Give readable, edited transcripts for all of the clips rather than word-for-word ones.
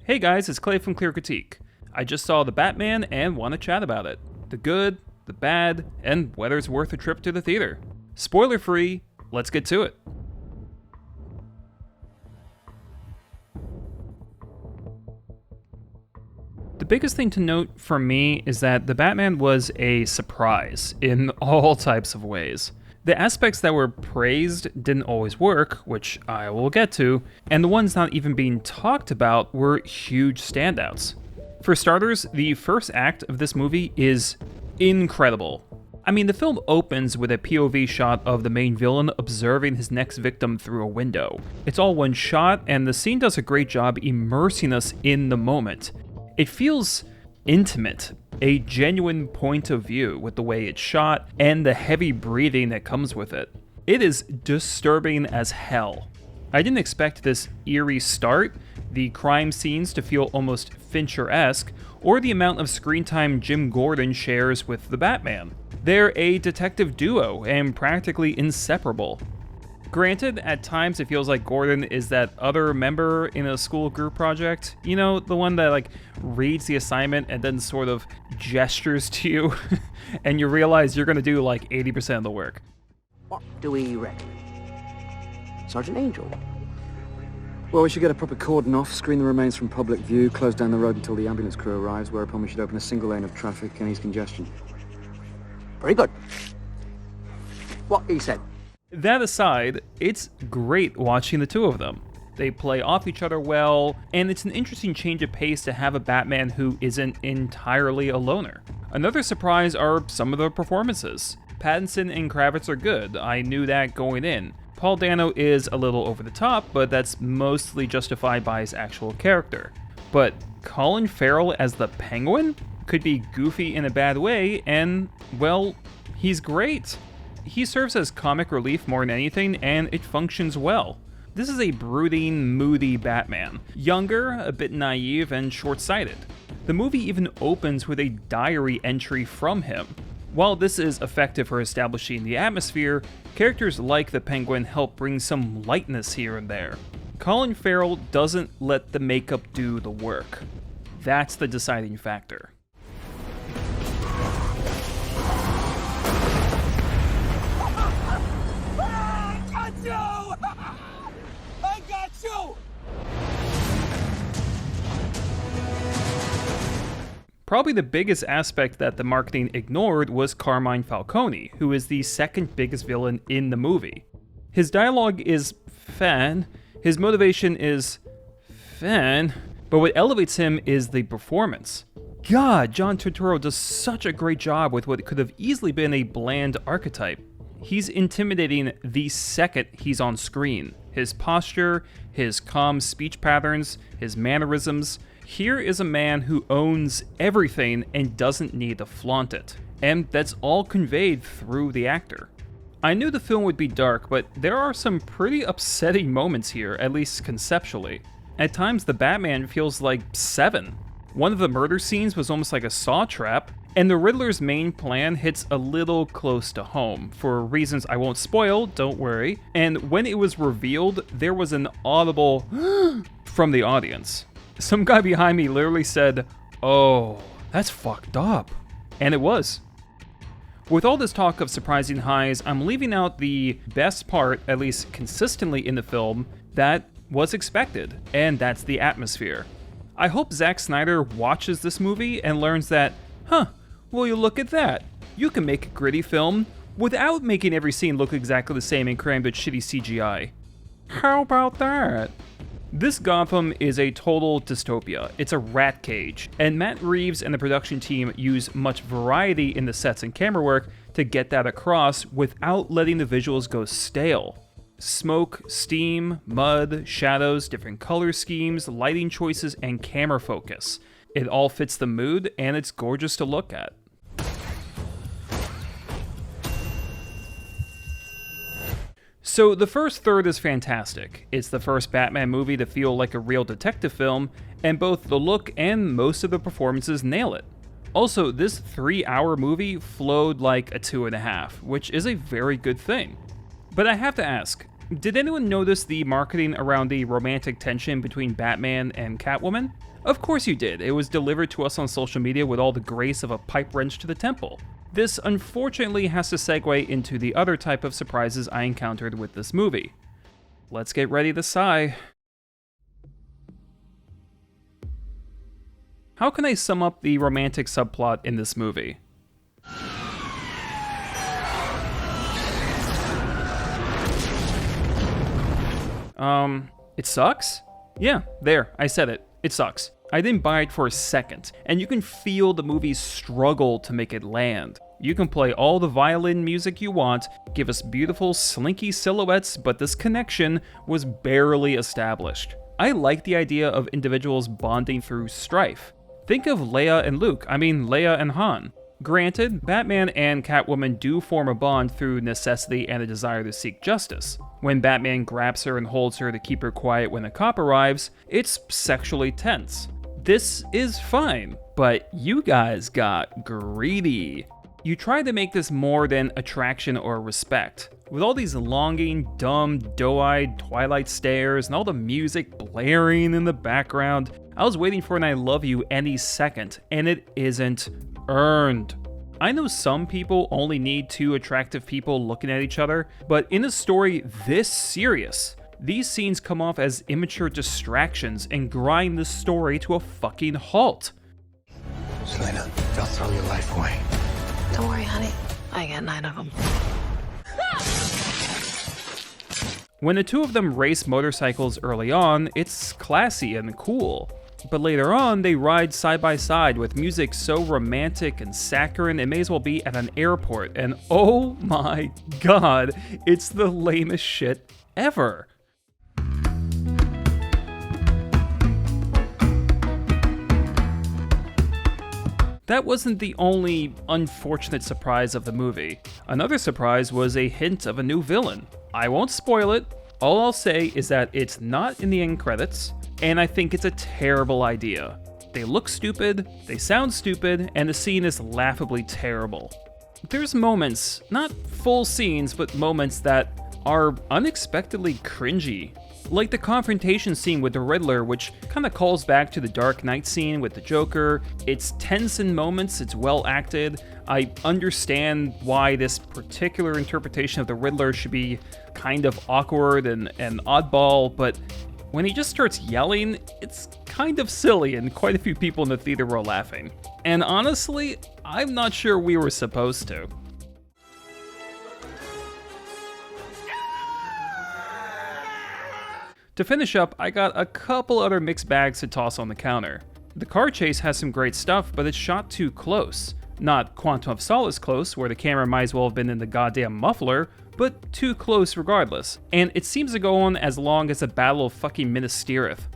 Hey guys, it's Clay from Clear Critique. I just saw The Batman and want to chat about it. The good, the bad, and whether it's worth a trip to the theater. Spoiler free, let's get to it. The biggest thing to note for me is that The Batman was a surprise in all types of ways. The aspects that were praised didn't always work, which I will get to, and the ones not even being talked about were huge standouts. For starters, the first act of this movie is incredible. I mean, the film opens with a POV shot of the main villain observing his next victim through a window. It's all one shot, and the scene does a great job immersing us in the moment. It feels intimate, a genuine point of view with the way it's shot and the heavy breathing that comes with it. It is disturbing as hell. I didn't expect this eerie start, the crime scenes to feel almost Fincher-esque, or the amount of screen time Jim Gordon shares with the Batman. They're a detective duo and practically inseparable. Granted, at times it feels like Gordon is that other member in a school group project. You know, the one that reads the assignment and then sort of gestures to you, and you realize you're gonna do 80% of the work. What do we reckon? Sergeant Angel? Well, we should get a proper cordon off, screen the remains from public view, close down the road until the ambulance crew arrives, whereupon we should open a single lane of traffic and ease congestion. Very good. What he said. That aside, it's great watching the two of them. They play off each other well, and it's an interesting change of pace to have a Batman who isn't entirely a loner. Another surprise are some of the performances. Pattinson and Kravitz are good, I knew that going in. Paul Dano is a little over the top, but that's mostly justified by his actual character. But Colin Farrell as the Penguin could be goofy in a bad way, and, well, he's great. He serves as comic relief more than anything, and it functions well. This is a brooding, moody Batman. Younger, a bit naive, and short-sighted. The movie even opens with a diary entry from him. While this is effective for establishing the atmosphere, characters like the Penguin help bring some lightness here and there. Colin Farrell doesn't let the makeup do the work. That's the deciding factor. I got you! Probably the biggest aspect that the marketing ignored was Carmine Falcone, who is the second biggest villain in the movie. His dialogue is fine, his motivation is fine, but what elevates him is the performance. God, John Turturro does such a great job with what could have easily been a bland archetype. He's intimidating the second he's on screen. His posture, his calm speech patterns, his mannerisms. Here is a man who owns everything and doesn't need to flaunt it. And that's all conveyed through the actor. I knew the film would be dark, but there are some pretty upsetting moments here, at least conceptually. At times, the Batman feels like Seven. One of the murder scenes was almost like a saw trap, and the Riddler's main plan hits a little close to home, for reasons I won't spoil, don't worry. And when it was revealed, there was an audible from the audience. Some guy behind me literally said, "Oh, that's fucked up." And it was. With all this talk of surprising highs, I'm leaving out the best part, at least consistently in the film, that was expected, and that's the atmosphere. I hope Zack Snyder watches this movie and learns that, will you look at that? You can make a gritty film without making every scene look exactly the same and crammed with shitty CGI. How about that? This Gotham is a total dystopia. It's a rat cage, and Matt Reeves and the production team use much variety in the sets and camera work to get that across without letting the visuals go stale. Smoke, steam, mud, shadows, different color schemes, lighting choices, and camera focus. It all fits the mood, and it's gorgeous to look at. So the first third is fantastic. It's the first Batman movie to feel like a real detective film, and both the look and most of the performances nail it. Also, this 3-hour movie flowed like a 2.5, which is a very good thing. But I have to ask, Did anyone notice the marketing around the romantic tension between Batman and Catwoman? Of course you did. It was delivered to us on social media with all the grace of a pipe wrench to the temple. This unfortunately has to segue into the other type of surprises I encountered with this movie. Let's get ready to sigh. How can I sum up the romantic subplot in this movie? It sucks? Yeah, there, I said it. It sucks. I didn't buy it for a second, and you can feel the movie's struggle to make it land. You can play all the violin music you want, give us beautiful, slinky silhouettes, but this connection was barely established. I like the idea of individuals bonding through strife. Think of Leia and Luke, Leia and Han. Granted, Batman and Catwoman do form a bond through necessity and a desire to seek justice. When Batman grabs her and holds her to keep her quiet when a cop arrives, it's sexually tense. This is fine, but you guys got greedy. You tried to make this more than attraction or respect. With all these longing, dumb, doe-eyed Twilight stares and all the music blaring in the background, I was waiting for an I love you any second, and it isn't earned. I know some people only need two attractive people looking at each other, but in a story this serious, these scenes come off as immature distractions and grind the story to a fucking halt. Selena, they'll throw your life away. Don't worry, honey. I got 9 of them. When the two of them race motorcycles early on, it's classy and cool. But later on, they ride side by side with music so romantic and saccharine it may as well be at an airport, and oh my god, it's the lamest shit ever. That wasn't the only unfortunate surprise of the movie. Another surprise was a hint of a new villain. I won't spoil it. All I'll say is that it's not in the end credits, and I think it's a terrible idea. They look stupid, they sound stupid, and the scene is laughably terrible. There's moments, not full scenes, but moments that are unexpectedly cringy. Like the confrontation scene with the Riddler, which kinda calls back to the Dark Knight scene with the Joker. It's tense in moments, it's well acted. I understand why this particular interpretation of the Riddler should be kind of awkward and oddball, but when he just starts yelling, it's kind of silly and quite a few people in the theater were laughing. And honestly, I'm not sure we were supposed to. To finish up, I got a couple other mixed bags to toss on the counter. The car chase has some great stuff, but it's shot too close. Not Quantum of Solace close, where the camera might as well have been in the goddamn muffler, but too close regardless. And it seems to go on as long as the Battle of fucking Minas Tirith.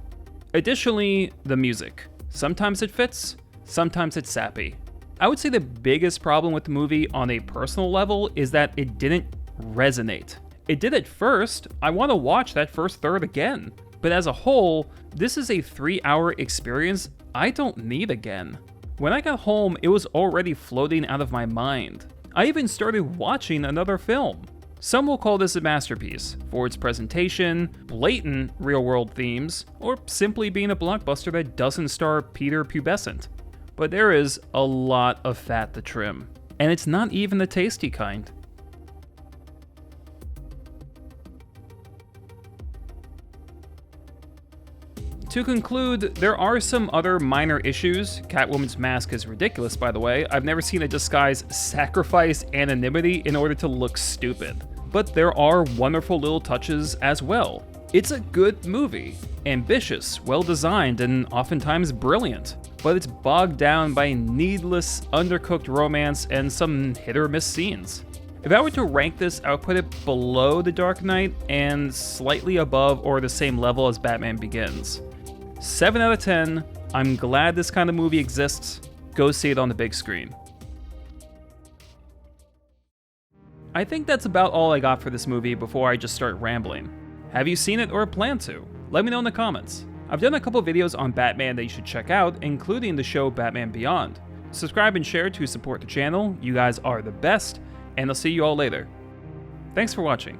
Additionally, the music. Sometimes it fits, sometimes it's sappy. I would say the biggest problem with the movie on a personal level is that it didn't resonate. It did at first. I want to watch that first third again. But as a whole, this is a 3-hour experience I don't need again. When I got home, it was already floating out of my mind. I even started watching another film. Some will call this a masterpiece for its presentation, blatant real-world themes, or simply being a blockbuster that doesn't star Peter Pubescent. But there is a lot of fat to trim, and it's not even the tasty kind. To conclude, there are some other minor issues. Catwoman's mask is ridiculous, by the way. I've never seen a disguise sacrifice anonymity in order to look stupid. But there are wonderful little touches as well. It's a good movie. Ambitious, well-designed, and oftentimes brilliant. But it's bogged down by needless, undercooked romance and some hit-or-miss scenes. If I were to rank this, I would put it below The Dark Knight and slightly above or the same level as Batman Begins. 7 out of 10. I'm glad this kind of movie exists. Go see it on the big screen. I think that's about all I got for this movie before I just start rambling. Have you seen it or plan to? Let me know in the comments. I've done a couple videos on Batman that you should check out, including the show Batman Beyond. Subscribe and share to support the channel. You guys are the best, and I'll see you all later. Thanks for watching.